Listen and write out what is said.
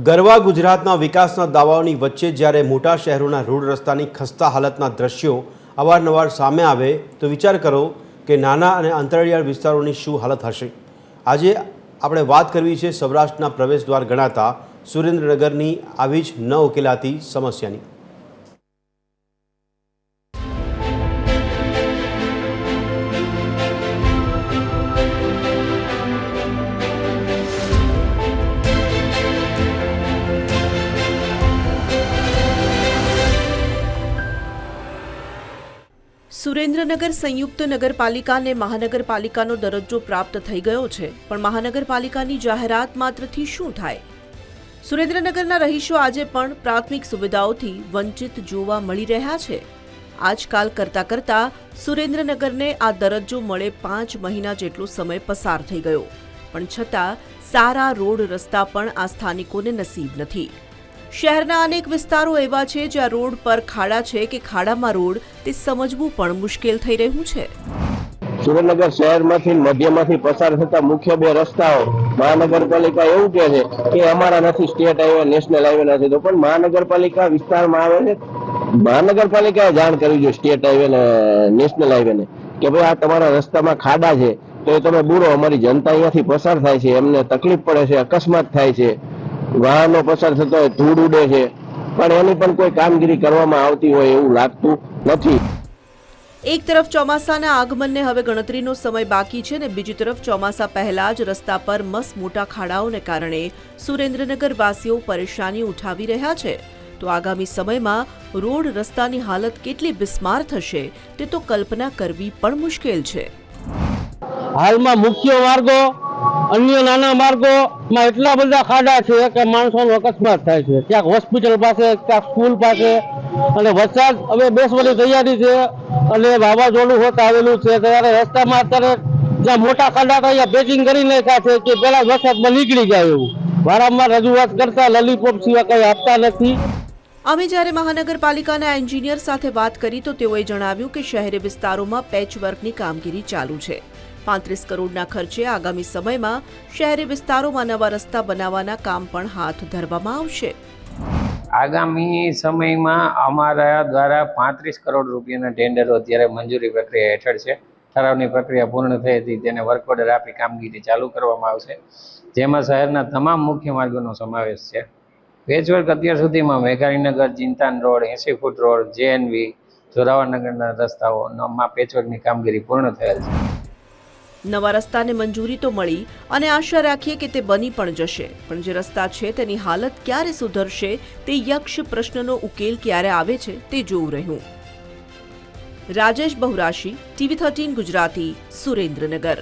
ગરવા ગુજરાતના વિકાસના દાવાઓની વચ્ચે જ્યારે મોટા શહેરોના રોડ રસ્તાની ખસ્તા હાલતના દ્રશ્યો અવારનવાર સામે આવે તો વિચાર કરો કે નાના અને અંતરિયાળ વિસ્તારોની શું હાલત હશે। આજે આપણે વાત કરવી છે સૌરાષ્ટ્રના પ્રવેશદ્વાર ગણાતા સુરેન્દ્રનગરની આવી જ ન ઉકેલાતી સમસ્યાની। સુરેન્દ્રનગર સંયુક્ત નગરપાલિકાને મહાનગરપાલિકાનો દરજ્જો પ્રાપ્ત થઈ ગયો છે, પણ મહાનગરપાલિકાની જાહેરાત માત્રથી શું થાય? સુરેન્દ્રનગરના રહીશો આજે પણ પ્રાથમિક સુવિધાઓથી વંચિત જોવા મળી રહ્યા છે। આજકાલ કરતા કરતા સુરેન્દ્રનગરને આ દરજ્જો મળે 5 મહિના જેટલો સમય પસાર થઈ ગયો, પણ છતાં સારા રોડ રસ્તા પણ આ સ્થાનિકોને નસીબ નથી। શહેરના અનેક વિસ્તારો એવા છે જ્યાં રોડ પર ખાડા છે કે ખાડામાં રોડ તે સમજવું પણ મુશ્કેલ થઈ રહ્યું છે। સુરેન્દ્રનગર શહેરમાંથી મધ્યમાંથી પસાર થતા મુખ્ય બે રસ્તાઓ મહાનગરપાલિકા એવું કહે છે કે અમારા નથી, સ્ટેટ હાઈવે નેશનલ હાઈવે નથી, તો પણ મહાનગરપાલિકા વિસ્તારમાં આવે છે। મહાનગરપાલિકાએ જાણ કરવી જોઈએ સ્ટેટ હાઈવે ને નેશનલ હાઈવે ને કે ભાઈ આ તમારા રસ્તામાં ખાડા છે તો એ તમે બુરો, અમારી જનતા અહીંયાથી પસાર થાય છે, એમને તકલીફ પડે છે, અકસ્માત થાય છે, વાહનો પસાર થતા હોય, ધૂળ ઉડે છે, પણ એની પણ કોઈ કામગીરી કરવામાં આવતી હોય એવું લાગતું નથી। એક તરફ ચોમાસાના આગમનને હવે ગણતરીનો સમય બાકી છે ને બીજી તરફ ચોમાસા પહેલા જ રસ્તા પર મસ મોટા ખાડાઓને કારણે સુરેન્દ્રનગર વાસીઓ પરેશાની ઉઠાવી રહ્યા છે, તો આગામી સમયમાં રોડ રસ્તાની હાલત કેટલી બિસ્માર થશે તે તો કલ્પના કરવી પણ મુશ્કેલ છે। હાલમાં મુખ્ય માર્ગો, અન્ય નાના માર્ગોમાં એટલા બધા ખાડા છે કે માણસોનો અકસ્માત થાય છે, ક્યાંક હોસ્પિટલ પાસે, ક્યાંક સ્કૂલ પાસે, અને વરસાદ હવે બેસવાની તૈયારી છે અને વાવાઝોડું હોત આવેલું છે ત્યારે રસ્તામાં અત્યારે જ્યાં મોટા ખાડા હતા ત્યાં પેચિંગ કરી નાખ્યા છે કે પેલા વરસાદમાં નીકળી જાય એવું વારંવાર રજૂઆત કરતા લોલીપોપ સિવાય કંઈ આપતા નથી। અમે જ્યારે મહાનગરપાલિકાના એન્જિનિયર સાથે વાત કરી તો તેઓએ જણાવ્યું કે શહેરી વિસ્તારોમાં પેચવર્કની કામગીરી ચાલુ છે। 35 કરોડના ખર્ચે આગામી સમયમાં શહેરી વિસ્તારોમાં નવા રસ્તા બનાવવાના કામ પણ હાથ ધરવામાં આવશે। આગામી સમયમાં અમારા દ્વારા 35 કરોડ રૂપિયાના ટેન્ડરો અત્યારે મંજૂરી પ્રક્રિયા હેઠળ છે। ઠરાવની પ્રક્રિયા પૂર્ણ થઈ હતી, તેને વર્ક ઓર્ડર આપી કામગીરી ચાલુ કરવામાં આવશે, જેમાં શહેરના તમામ મુખ્ય માર્ગોનો સમાવેશ છે। પેચવર્ક અત્યાર સુધીમાં Meghaninagar, Chintan road, 80 foot road, JNV, જોરાવરનગરના રસ્તાઓમાં પેચવર્કની કામગીરી પૂર્ણ થયેલ છે। નવા રસ્તાને મંજૂરી તો મળી અને આશા રાખીએ કે તે બની પણ જશે, પણ જે રસ્તા છે તેની હાલત ક્યારે સુધરશે તે યક્ષ પ્રશ્નનો ઉકેલ ક્યારે આવે છે તે જોવું રહ્યું। રાજેશ બહુરાશી, TV13 ગુજરાતી, સુરેન્દ્રનગર।